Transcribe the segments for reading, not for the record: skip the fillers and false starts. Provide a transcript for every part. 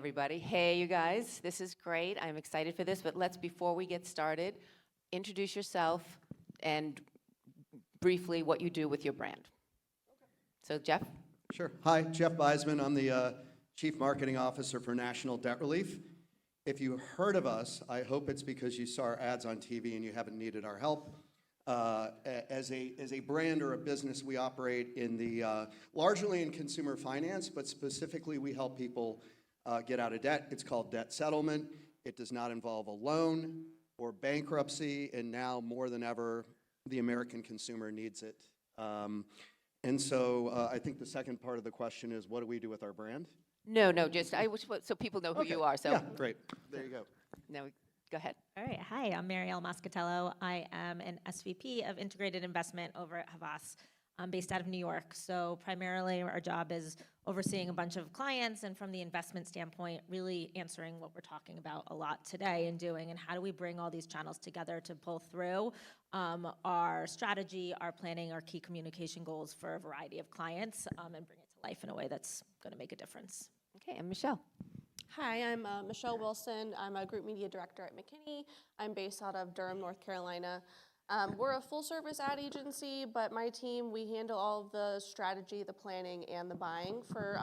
everybody. Hey, you guys, this is great. I'm excited for this, but before we get started, introduce yourself and briefly what you do with your brand. So, Jeff? Sure. Hi, Jeff Biesman. I'm the Chief Marketing Officer for National Debt Relief. If you heard of us, I hope it's because you saw our ads on TV and you haven't needed our help. As a brand or a business, we operate in the largely in consumer finance, but specifically we help people get out of debt. It's called debt settlement. It does not involve a loan or bankruptcy, and now more than ever, the American consumer needs it. And so I think the second part of the question is, what do we do with our brand? No, just so people know who you are. So yeah, great. There you go. Now, go ahead. All right. Hi, I'm Mariel Moscatello. I am an SVP of Integrated Investment over at Havas. I'm based out of New York. So primarily our job is overseeing a bunch of clients, and from the investment standpoint, really answering what we're talking about a lot today and doing, and how do we bring all these channels together to pull through our strategy, our planning, our key communication goals for a variety of clients, and bring it to life in a way that's going to make a difference. Okay, and Michelle. Hi, I'm Michelle Wilson. I'm a Group Media Director at McKinney. I'm based out of Durham, North Carolina. We're a full-service ad agency, but my team, we handle all of the strategy, the planning, and the buying for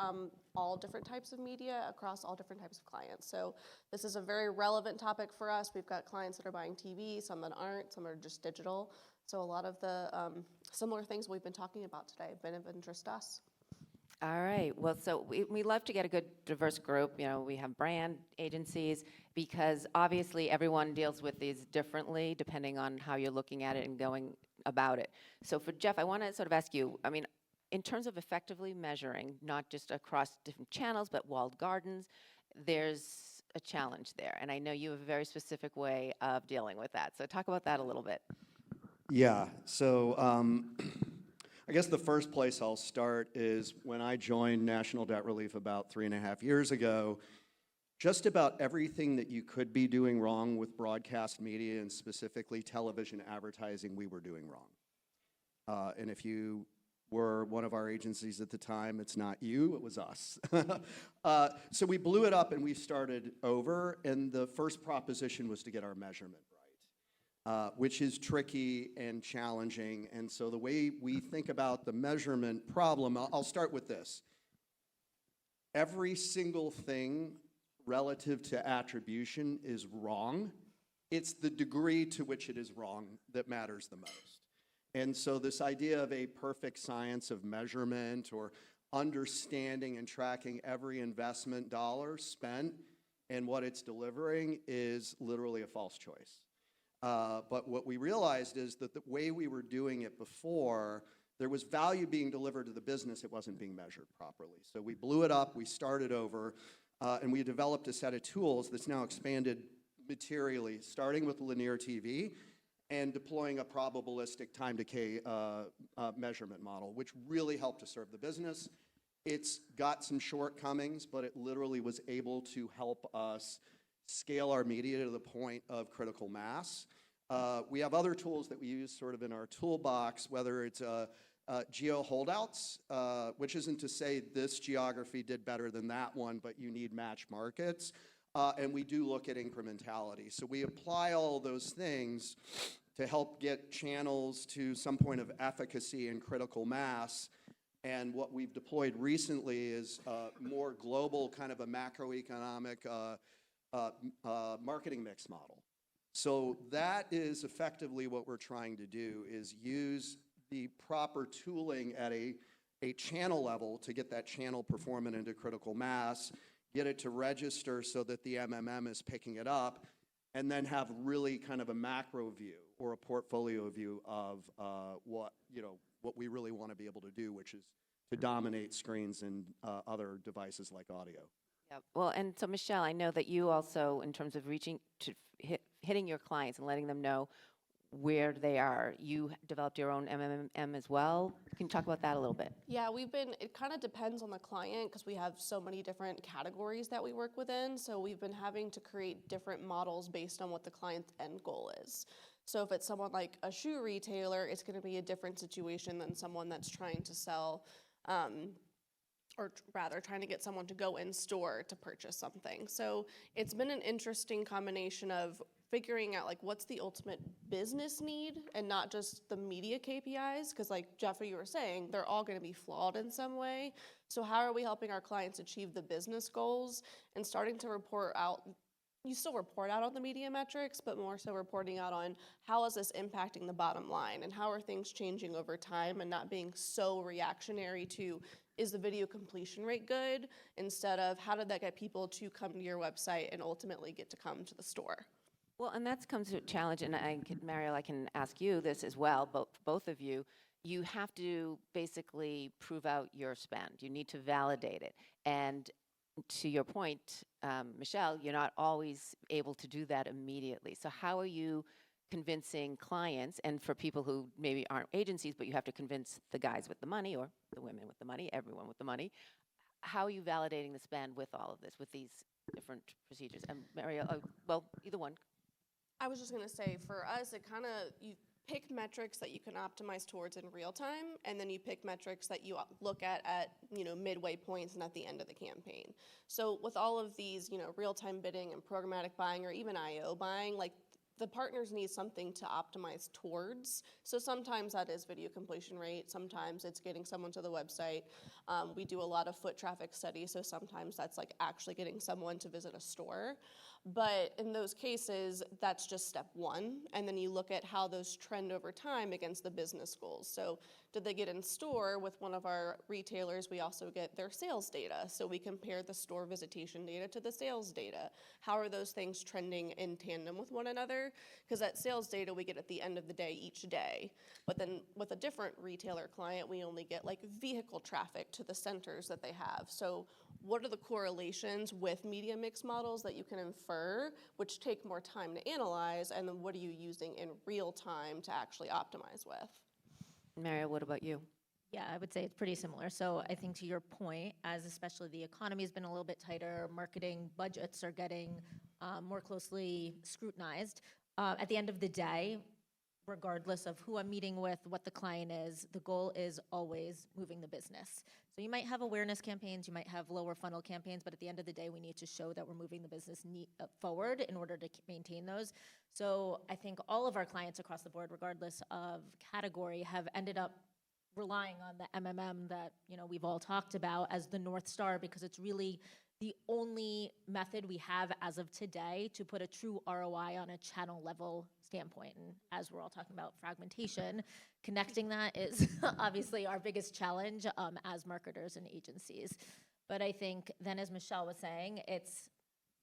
all different types of media across all different types of clients. So this is a very relevant topic for us. We've got clients that are buying TV, some that aren't, some are just digital. So a lot of the similar things we've been talking about today have been of interest to us. All right. Well, so we love to get a good diverse group. You know, we have brand agencies because obviously everyone deals with these differently depending on how you're looking at it and going about it. So for Jeff, I want to sort of ask you, I mean, in terms of effectively measuring, not just across different channels, but walled gardens, there's a challenge there. And I know you have a very specific way of dealing with that. So talk about that a little bit. Yeah. So I guess the first place I'll start is when I joined National Debt Relief about 3.5 years ago, just about everything that you could be doing wrong with broadcast media and specifically television advertising, we were doing wrong. And if you were one of our agencies at the time, it's not you, it was us. So we blew it up and we started over, and the first proposition was to get our measurement right. Which is tricky and challenging. And so the way we think about the measurement problem, I'll start with this. Every single thing relative to attribution is wrong. It's the degree to which it is wrong that matters the most. And so this idea of a perfect science of measurement or understanding and tracking every investment dollar spent and what it's delivering is literally a false choice. But what we realized is that the way we were doing it before, there was value being delivered to the business, it wasn't being measured properly. So we blew it up, we started over, and we developed a set of tools that's now expanded materially, starting with linear TV and deploying a probabilistic time decay measurement model, which really helped to serve the business. It's got some shortcomings, but it literally was able to help us scale our media to the point of critical mass. We have other tools that we use sort of in our toolbox, whether it's geo holdouts, which isn't to say this geography did better than that one, but you need match markets. And we do look at incrementality. So we apply all those things to help get channels to some point of efficacy and critical mass. And what we've deployed recently is more global kind of a macroeconomic marketing mix model. So that is effectively what we're trying to do, is use the proper tooling at a channel level to get that channel performant into critical mass, get it to register so that the MMM is picking it up, and then have really kind of a macro view or a portfolio view of what we really want to be able to do, which is to dominate screens and other devices like audio. Yeah. Well, and so Michelle, I know that you also, in terms of reaching to hitting your clients and letting them know where they are, you developed your own MMM as well. Can you talk about that a little bit? Yeah, it kind of depends on the client because we have so many different categories that we work within. So we've been having to create different models based on what the client's end goal is. So if it's someone like a shoe retailer, it's going to be a different situation than someone that's trying to sell or rather trying to get someone to go in store to purchase something. So it's been an interesting combination of figuring out like what's the ultimate business need and not just the media KPIs, because like Jeffrey, you were saying, they're all going to be flawed in some way. So how are we helping our clients achieve the business goals and starting to report out? You still report out on the media metrics, but more so reporting out on how is this impacting the bottom line and how are things changing over time, and not being so reactionary to, is the video completion rate good, instead of how did that get people to come to your website and ultimately get to come to the store. Well, and that comes to a challenge, and Mariel, I can ask you this as well, both of you. You have to basically prove out your spend. You need to validate it. And to your point, Michelle, you're not always able to do that immediately. So how are you convincing clients, and for people who maybe aren't agencies, but you have to convince the guys with the money or the women with the money, everyone with the money, how are you validating the spend with all of this, with these different procedures? And Mariel, well, either one. I was just gonna say, for us, it kind of, you pick metrics that you can optimize towards in real time, and then you pick metrics that you look at midway points and at the end of the campaign. So with all of these, real-time bidding and programmatic buying, or even IO buying, like the partners need something to optimize towards. So sometimes that is video completion rate, sometimes it's getting someone to the website. We do a lot of foot traffic studies, so sometimes that's like actually getting someone to visit a store. But in those cases, that's just step one. And then you look at how those trend over time against the business goals. So did they get in store with one of our retailers? We also get their sales data. So we compare the store visitation data to the sales data. How are those things trending in tandem with one another? Because that sales data we get at the end of the day each day. But then with a different retailer client, we only get like vehicle traffic to the centers that they have. So what are the correlations with media mix models that you can infer, which take more time to analyze, and then what are you using in real time to actually optimize with? Mariel, what about you? Yeah, I would say it's pretty similar. So I think to your point, as especially the economy has been a little bit tighter, marketing budgets are getting more closely scrutinized. At the end of the day, regardless of who I'm meeting with, what the client is, the goal is always moving the business. So you might have awareness campaigns, you might have lower funnel campaigns, but at the end of the day, we need to show that we're moving the business forward in order to maintain those. So I think all of our clients across the board, regardless of category, have ended up relying on the MMM that we've all talked about as the North Star, because it's really the only method we have as of today to put a true ROI on a channel level standpoint. And as we're all talking about fragmentation, connecting that is obviously our biggest challenge as marketers and agencies. But I think then, as Michelle was saying, it's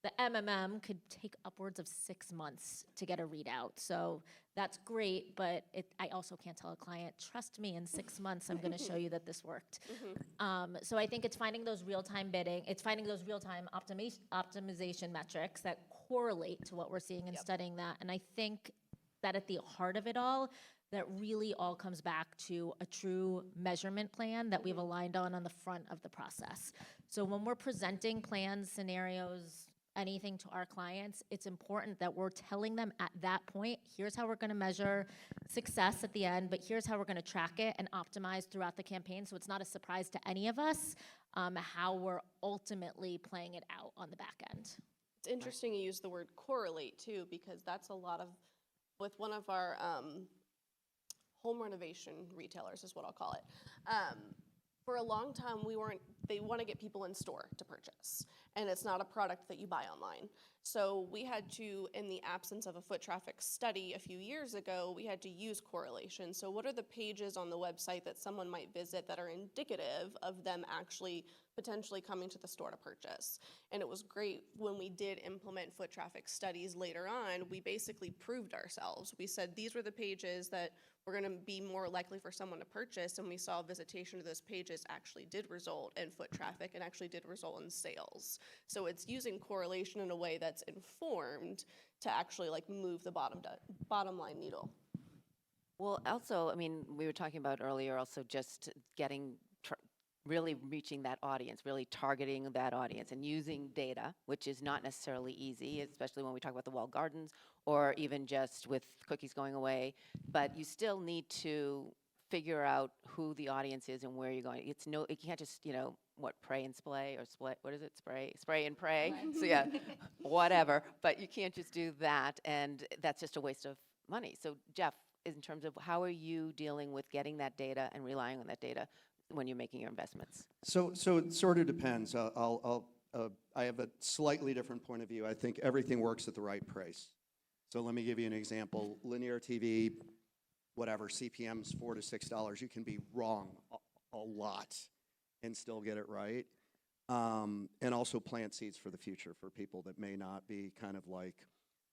the MMM could take upwards of 6 months to get a readout. So that's great, but I also can't tell a client, trust me, in 6 months, I'm gonna show you that this worked. So I think it's finding those real-time bidding, it's finding those real-time optimization metrics that correlate to what we're seeing and studying that. And I think that at the heart of it all, that really all comes back to a true measurement plan that we've aligned on the front of the process. So when we're presenting plans, scenarios, anything to our clients, it's important that we're telling them at that point, here's how we're gonna measure success at the end, but here's how we're gonna track it and optimize throughout the campaign, so it's not a surprise to any of us how we're ultimately playing it out on the back end. It's interesting you use the word correlate too, because that's a lot of, with one of our home renovation retailers is what I'll call it. For a long time, they want to get people in store to purchase, and it's not a product that you buy online. So we had to, in the absence of a foot traffic study a few years ago, we had to use correlation. So what are the pages on the website that someone might visit that are indicative of them actually potentially coming to the store to purchase? And it was great when we did implement foot traffic studies later on, we basically proved ourselves. We said these were the pages that were gonna be more likely for someone to purchase, and we saw visitation to those pages actually did result in foot traffic and actually did result in sales. So it's using correlation in a way that's informed to actually like move the bottom line needle. Well, also, I mean, we were talking about earlier also just getting, really reaching that audience, really targeting that audience and using data, which is not necessarily easy, especially when we talk about the walled gardens or even just with cookies going away. But you still need to figure out who the audience is and where you're going. It's no, it can't just, pray and splay or split, what is it, spray and pray? So yeah, whatever, but you can't just do that, and that's just a waste of money. So Jeff, in terms of how are you dealing with getting that data and relying on that data when you're making your investments? So it sort of depends. I have a slightly different point of view. I think everything works at the right price. So let me give you an example. Linear TV, whatever, CPM's $4 to $6. You can be wrong a lot and still get it right. And also plant seeds for the future for people that may not be kind of like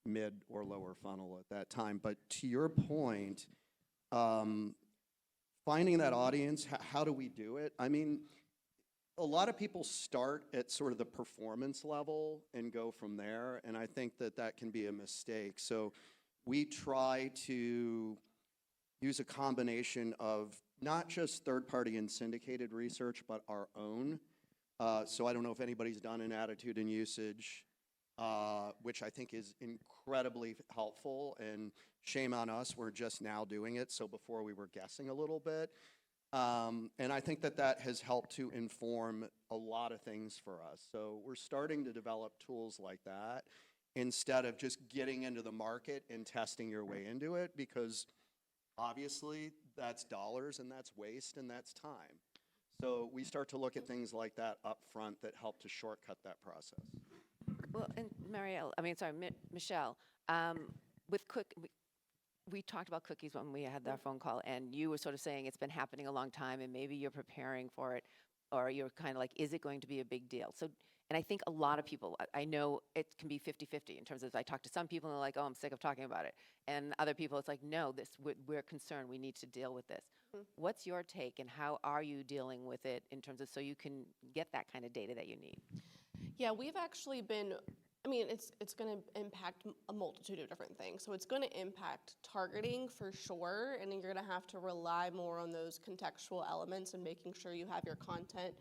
mid or lower funnel at that time. But to your point, finding that audience, how do we do it? I mean, a lot of people start at sort of the performance level and go from there, and I think that can be a mistake. So we try to use a combination of not just third-party and syndicated research, but our own. So I don't know if anybody's done an attitude and usage, which I think is incredibly helpful, and shame on us, we're just now doing it, so before we were guessing a little bit. And I think that has helped to inform a lot of things for us. So we're starting to develop tools like that instead of just getting into the market and testing your way into it, because obviously that's dollars and that's waste and that's time. So we start to look at things like that up front that help to shortcut that process. Well, and Mariel, Michelle, we talked about cookies when we had our phone call, and you were sort of saying it's been happening a long time, and maybe you're preparing for it, or you're kind of like, is it going to be a big deal? So, and I think a lot of people, I know it can be 50-50 in terms of, I talk to some people and they're like, oh, I'm sick of talking about it. And other people, it's like, no, we're concerned, we need to deal with this. Mm-hmm. What's your take, and how are you dealing with it in terms of, so you can get that kind of data that you need? Yeah, we've actually been, it's going to impact a multitude of different things. So it's going to impact targeting for sure, and you're going to have to rely more on those contextual elements and making sure you have your content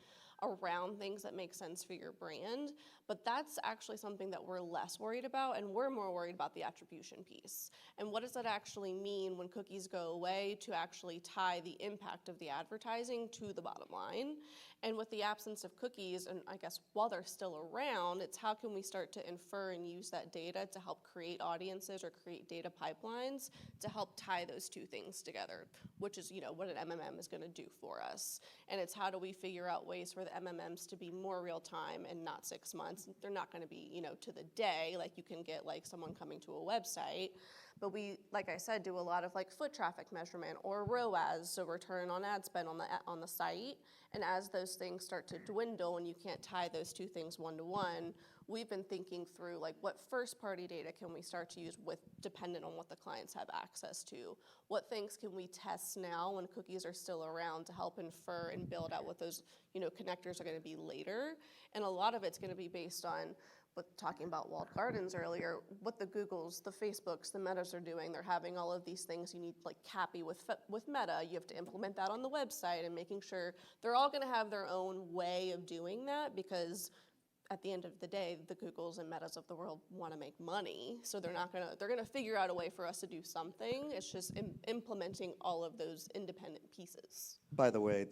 around things that make sense for your brand. But that's actually something that we're less worried about, and we're more worried about the attribution piece. And what does that actually mean when cookies go away to actually tie the impact of the advertising to the bottom line? And with the absence of cookies, and I guess while they're still around, it's how can we start to infer and use that data to help create audiences or create data pipelines to help tie those two things together, which is, what an MMM is going to do for us. And it's how do we figure out ways for the MMMs to be more real time and not 6 months. They're not going to be, to the day, like you can get like someone coming to a website. But we, like I said, do a lot of like foot traffic measurement or ROAS, so return on ad spend on the site. And as those things start to dwindle and you can't tie those two things one-to-one, we've been thinking through like what first-party data can we start to use dependent on what the clients have access to. What things can we test now when cookies are still around to help infer and build out what those connectors are going to be later. And a lot of it's going to be based on, talking about walled gardens earlier, what the Googles, the Facebooks, the Metas are doing. They're having all of these things. You need like CAPI with Meta. You have to implement that on the website, and making sure they're all going to have their own way of doing that, because at the end of the day, the Googles and Metas of the world want to make money. So they're going to figure out a way for us to do something. It's just implementing all of those independent pieces. By the way,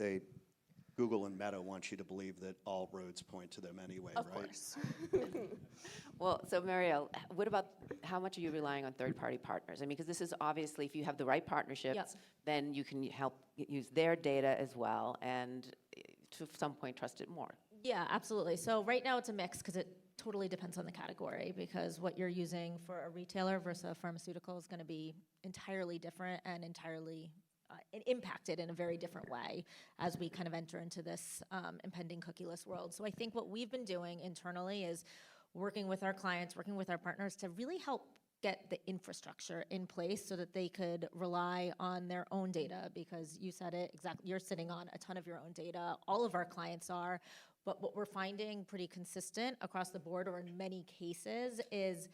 Google and Meta want you to believe that all roads point to them anyway, right? Of course. Well, so Mariel, what about how much are you relying on third-party partners? Because this is obviously, if you have the right partnerships, Yep. then you can help use their data as well, and to some point trust it more. Yeah, absolutely. So right now it's a mix because it totally depends on the category, because what you're using for a retailer versus a pharmaceutical is going to be entirely different and entirely impacted in a very different way as we kind of enter into this impending cookieless world. So I think what we've been doing internally is working with our clients, working with our partners to really help get the infrastructure in place so that they could rely on their own data, because you said it exactly, you're sitting on a ton of your own data. All of our clients are. But what we're finding pretty consistent across the board, or in many cases, is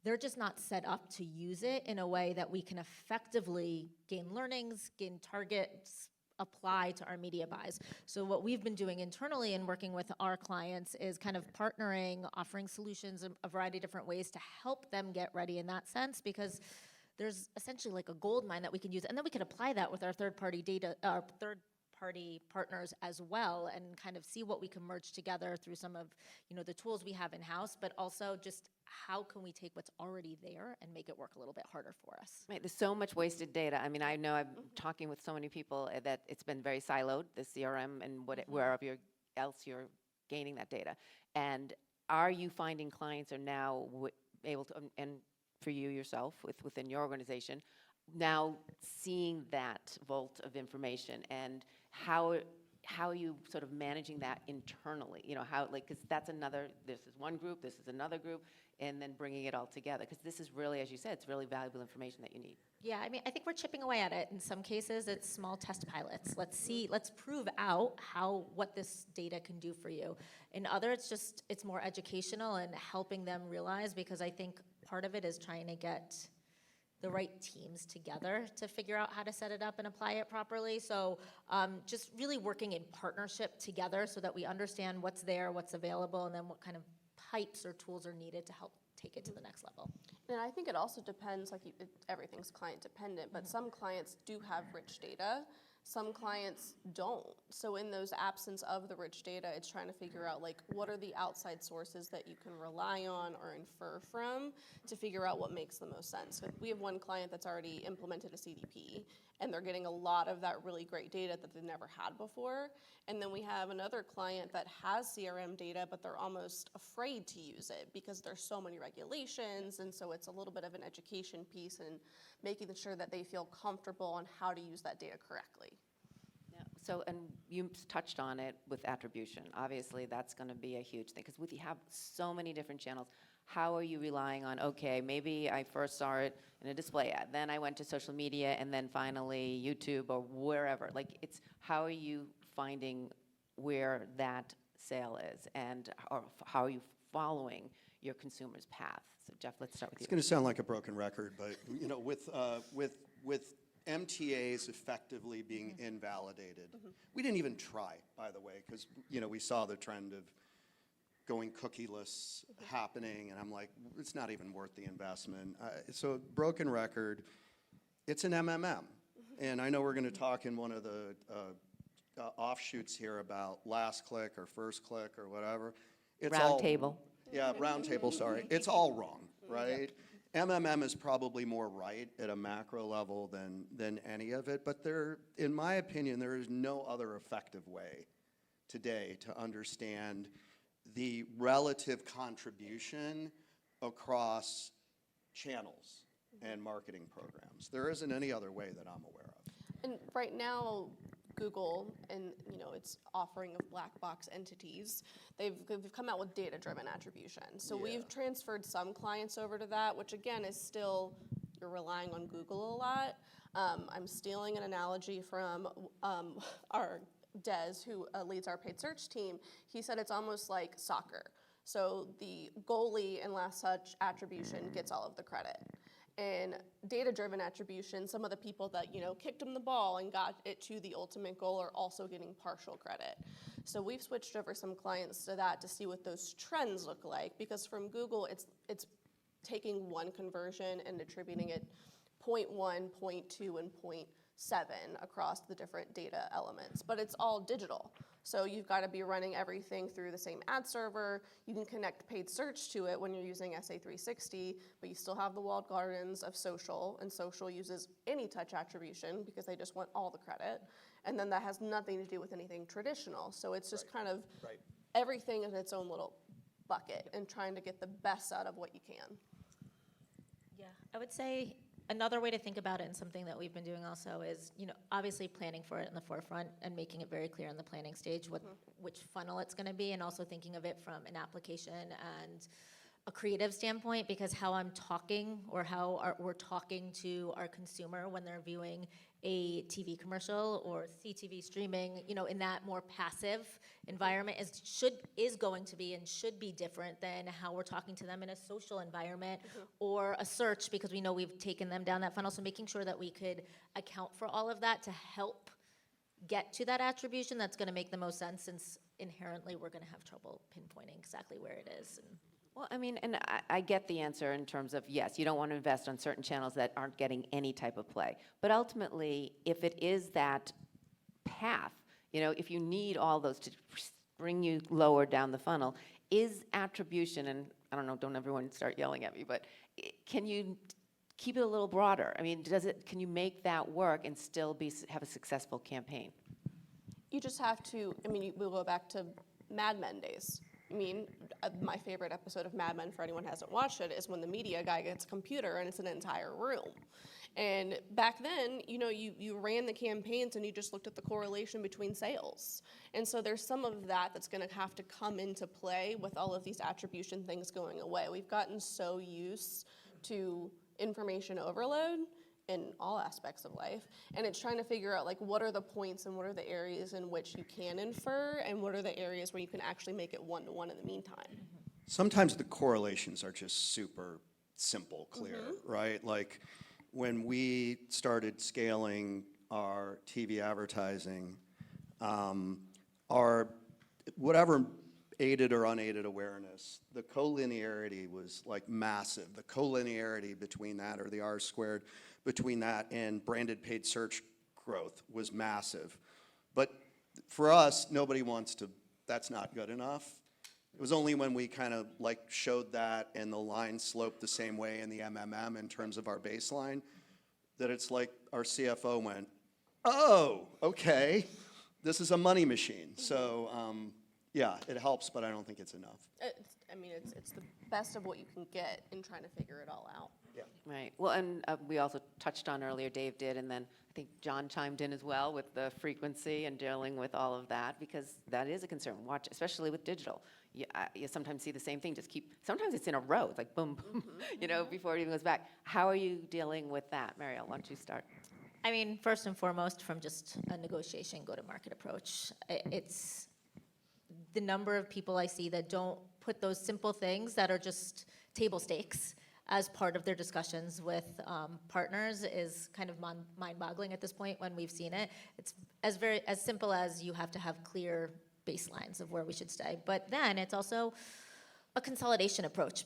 they're just not set up to use it in a way that we can effectively gain learnings, gain targets, apply to our media buys. So what we've been doing internally and working with our clients is kind of partnering, offering solutions in a variety of different ways to help them get ready in that sense, because there's essentially like a gold mine that we can use, and then we could apply that with our third-party data, our third-party partners as well, and kind of see what we can merge together through some of, the tools we have in-house, but also just how can we take what's already there and make it work a little bit harder for us. Right, there's so much wasted data. I mean, I know I'm talking with so many people that it's been very siloed, the CRM and wherever else you're gaining that data. And are you finding clients are now able to, and for you yourself within your organization, now seeing that vault of information, and how are you sort of managing that internally? Because that's another, this is one group, this is another group, and then bringing it all together. Because this is really, as you said, it's really valuable information that you need. Yeah, I mean, I think we're chipping away at it. In some cases, it's small test pilots. Let's prove out what this data can do for you. In others, it's more educational and helping them realize, because I think part of it is trying to get the right teams together to figure out how to set it up and apply it properly. So just really working in partnership together so that we understand what's there, what's available, and then what kind of pipes or tools are needed to help take it to the next level. And I think it also depends, everything's client dependent, but some clients do have rich data, some clients don't. So in those absence of the rich data, it's trying to figure out what are the outside sources that you can rely on or infer from to figure out what makes the most sense. So we have one client that's already implemented a CDP, and they're getting a lot of that really great data that they've never had before. And then we have another client that has CRM data, but they're almost afraid to use it because there's so many regulations, and so it's a little bit of an education piece and making sure that they feel comfortable on how to use that data correctly. Yeah. So, and you touched on it with attribution. Obviously, that's going to be a huge thing, because you have so many different channels. How are you relying on, okay, maybe I first saw it in a display ad, then I went to social media, and then finally YouTube or wherever. It's how are you finding where that sale is, and how are you following your consumer's path? So Jeff, let's start with you. It's going to sound like a broken record, but with MTAs effectively being invalidated, we didn't even try, by the way, because we saw the trend of going cookieless happening, and I'm like, it's not even worth the investment. So broken record, it's an MMM, and I know we're going to talk in one of the offshoots here about last click or first click or whatever. It's Round table. Yeah, round table, sorry. It's all wrong, right? MMM is probably more right at a macro level than any of it, but in my opinion, there is no other effective way today to understand the relative contribution across channels and marketing programs. There isn't any other way that I'm aware of. And right now, Google and its offering of black box entities, they've come out with data-driven attribution. So we've transferred some clients over to that, which again is still, you're relying on Google a lot. I'm stealing an analogy from our Des, who leads our paid search team. He said it's almost like soccer. So the goalie and last touch attribution gets all of the credit. And data-driven attribution, some of the people that kicked him the ball and got it to the ultimate goal are also getting partial credit. So we've switched over some clients to that to see what those trends look like, because from Google it's taking one conversion and attributing it 0.1, 0.2, and 0.7 across the different data elements, but it's all digital. So you've got to be running everything through the same ad server. You can connect paid search to it when you're using SA360, but you still have the walled gardens of social, and social uses any touch attribution because they just want all the credit. And then that has nothing to do with anything traditional. So it's just kind of everything in its own little bucket and trying to get the best out of what you can. Yeah, I would say another way to think about it, and something that we've been doing also, is obviously planning for it in the forefront and making it very clear in the planning stage which funnel it's going to be, and also thinking of it from an application and a creative standpoint, because how I'm talking or how we're talking to our consumer when they're viewing a TV commercial or CTV streaming, in that more passive environment is going to be and should be different than how we're talking to them in a social environment or a search, because we know we've taken them down that funnel. So making sure that we could account for all of that to help get to that attribution that's going to make the most sense, since inherently we're going to have trouble pinpointing exactly where it is. Well, I mean, and I get the answer in terms of, yes, you don't want to invest on certain channels that aren't getting any type of play. But ultimately, if it is that path, if you need all those to bring you lower down the funnel, is attribution, and I don't know, don't everyone start yelling at me, but can you keep it a little broader? I mean, can you make that work and still have a successful campaign? You just have to, we'll go back to Mad Men days. My favorite episode of Mad Men, for anyone who hasn't watched it, is when the media guy gets a computer and it's an entire room. And back then, you ran the campaigns and you just looked at the correlation between sales. And so there's some of that that's going to have to come into play with all of these attribution things going away. We've gotten so used to information overload in all aspects of life, and it's trying to figure out what are the points and what are the areas in which you can infer and what are the areas where you can actually make it one-to-one in the meantime. Sometimes the correlations are just super simple, clear, right? Like when we started scaling our TV advertising, our whatever aided or unaided awareness, the collinearity was massive. The collinearity between that, or the R squared, between that and branded paid search growth was massive. But for us, nobody wants to, that's not good enough. It was only when we kind of showed that and the line sloped the same way in the MMM in terms of our baseline, that it's our CFO went, oh, okay, this is a money machine. So yeah, it helps, but I don't think it's enough. It's the best of what you can get in trying to figure it all out. Yeah. Right. Well, and we also touched on earlier, Dave did, and then I think John chimed in as well with the frequency and dealing with all of that, because that is a concern. Watch, especially with digital. You sometimes see the same thing, sometimes it's in a row. It's boom, boom, before it even goes back. How are you dealing with that? Mariel, why don't you start? First and foremost, from just a negotiation, go-to-market approach, it's the number of people I see that don't put those simple things that are just table stakes as part of their discussions with partners is kind of mind-boggling at this point when we've seen it. It's as simple as you have to have clear baselines of where we should stay. But then it's also a consolidation approach,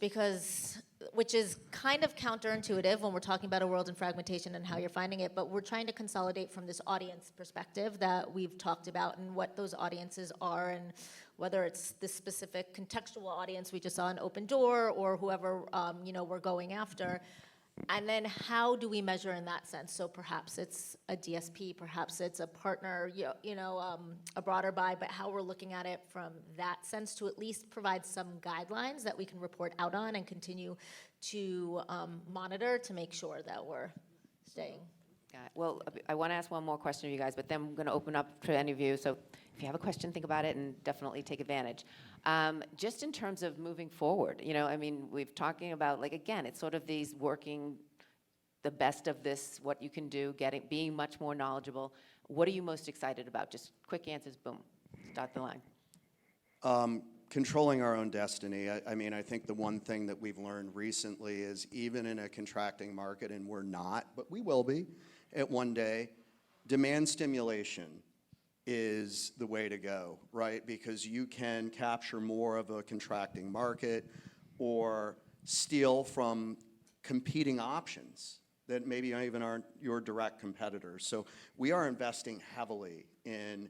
which is kind of counterintuitive when we're talking about a world in fragmentation and how you're finding it, but we're trying to consolidate from this audience perspective that we've talked about and what those audiences are, and whether it's this specific contextual audience we just saw in Open Door or whoever we're going after. And then how do we measure in that sense? So perhaps it's a DSP, perhaps it's a partner, a broader buy, but how we're looking at it from that sense to at least provide some guidelines that we can report out on and continue to monitor to make sure that we're staying. Got it. Well, I want to ask one more question of you guys, but then I'm going to open up to any of you. So if you have a question, think about it and definitely take advantage. Just in terms of moving forward, we've talking about, again, it's sort of these working the best of this, what you can do, being much more knowledgeable. What are you most excited about? Just quick answers, boom, start the line. Controlling our own destiny. I think the one thing that we've learned recently is even in a contracting market, and we're not, but we will be at one day, demand stimulation is the way to go, right? Because you can capture more of a contracting market or steal from competing options that maybe even aren't your direct competitors. So we are investing heavily in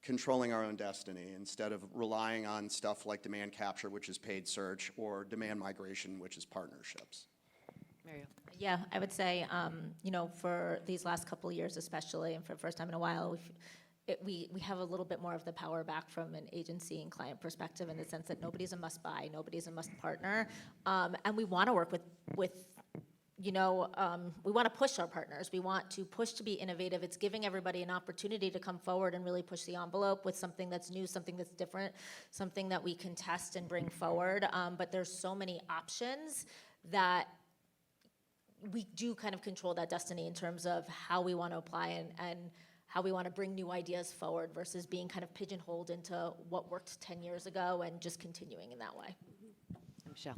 controlling our own destiny instead of relying on stuff like demand capture, which is paid search, or demand migration, which is partnerships. Mariel. Yeah, I would say, for these last couple of years especially, and for the first time in a while, we have a little bit more of the power back from an agency and client perspective, in the sense that nobody's a must-buy, nobody's a must-partner, and we want to work with we want to push our partners. We want to push to be innovative. It's giving everybody an opportunity to come forward and really push the envelope with something that's new, something that's different, something that we can test and bring forward. But there's so many options that we do kind of control that destiny in terms of how we want to apply and how we want to bring new ideas forward versus being kind of pigeonholed into what worked 10 years ago and just continuing in that way. Michelle.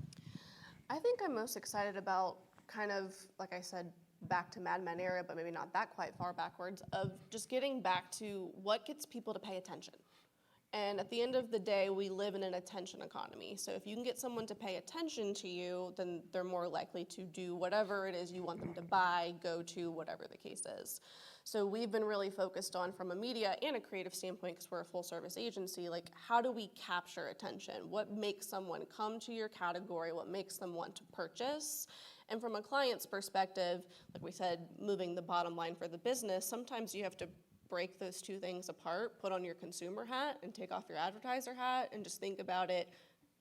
I think I'm most excited about kind of, like I said, back to Mad Men era, but maybe not that quite far backwards, of just getting back to what gets people to pay attention. And at the end of the day, we live in an attention economy. So if you can get someone to pay attention to you, then they're more likely to do whatever it is you want them to buy, go to, whatever the case is. So we've been really focused on, from a media and a creative standpoint, because we're a full service agency, like how do we capture attention? What makes someone come to your category? What makes them want to purchase? And from a client's perspective, like we said, moving the bottom line for the business, sometimes you have to break those two things apart, put on your consumer hat and take off your advertiser hat and just think about it.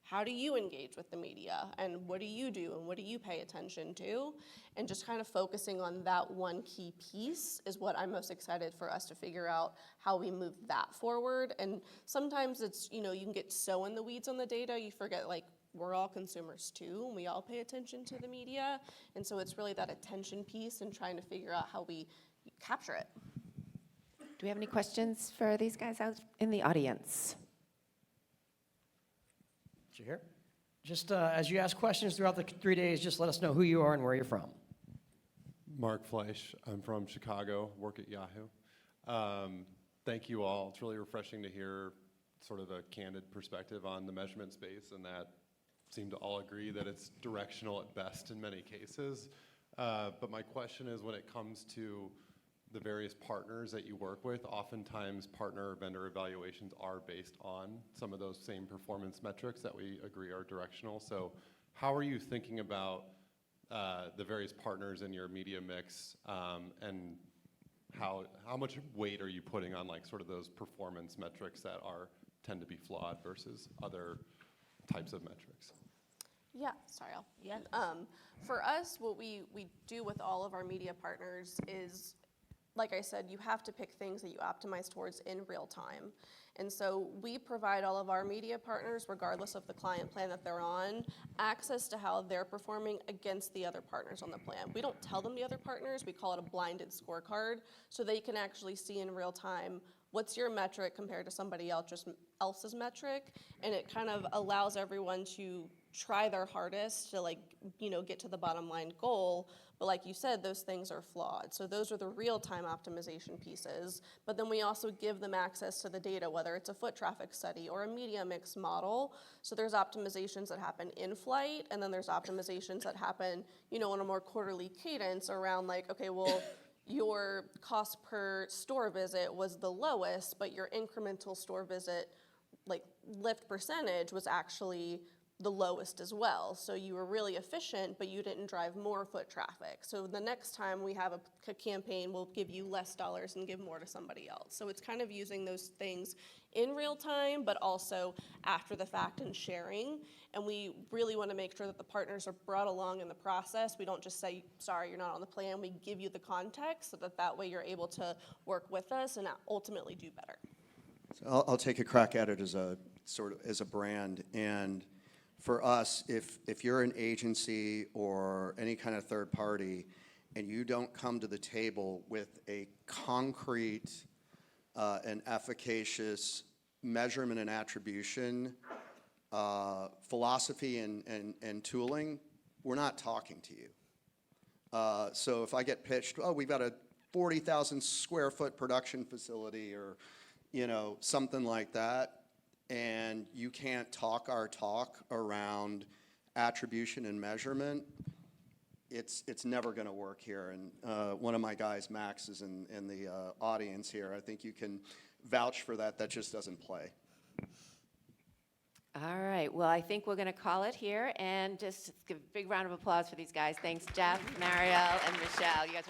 How do you engage with the media, and what do you do, and what do you pay attention to? And just kind of focusing on that one key piece is what I'm most excited for us to figure out how we move that forward. And sometimes it's, you can get so in the weeds on the data, you forget like we're all consumers too, and we all pay attention to the media. And so it's really that attention piece and trying to figure out how we capture it. Do we have any questions for these guys out in the audience? Did you hear? Just as you ask questions throughout the 3 days, just let us know who you are and where you're from. Mark Fleisch. I'm from Chicago, work at Yahoo. Thank you all. It's really refreshing to hear sort of a candid perspective on the measurement space, and that seem to all agree that it's directional at best in many cases. But my question is, when it comes to the various partners that you work with, oftentimes partner vendor evaluations are based on some of those same performance metrics that we agree are directional. So how are you thinking about the various partners in your media mix, and how much weight are you putting on like sort of those performance metrics that tend to be flawed versus other types of metrics? Yeah, sorry, for us, what we do with all of our media partners is, like I said, you have to pick things that you optimize towards in real time. And so we provide all of our media partners, regardless of the client plan that they're on, access to how they're performing against the other partners on the plan. We don't tell them the other partners, we call it a blinded scorecard, so they can actually see in real time what's your metric compared to somebody else's metric, and it kind of allows everyone to try their hardest to get to the bottom line goal. But like you said, those things are flawed. So those are the real-time optimization pieces. But then we also give them access to the data, whether it's a foot traffic study or a media mix model. So there's optimizations that happen in flight, and then there's optimizations that happen, on a more quarterly cadence around like, okay, well, your cost per store visit was the lowest, but your incremental store visit, lift percentage was actually the lowest as well. So you were really efficient, but you didn't drive more foot traffic. So the next time we have a campaign, we'll give you less dollars and give more to somebody else. So it's kind of using those things in real time, but also after the fact and sharing. And we really want to make sure that the partners are brought along in the process. We don't just say, sorry, you're not on the plan. We give you the context so that way you're able to work with us and ultimately do better. So I'll take a crack at it as a brand. And for us, if you're an agency or any kind of third party and you don't come to the table with a concrete and efficacious measurement and attribution philosophy and tooling, we're not talking to you. So if I get pitched, oh, we've got a 40,000 square foot production facility or something like that, and you can't talk our talk around attribution and measurement, it's never going to work here. And one of my guys, Max, is in the audience here. I think you can vouch for that. That just doesn't play. All right, well, I think we're going to call it here, and just give a big round of applause for these guys. Thanks, Jeff, Mariel, and Michelle. You guys were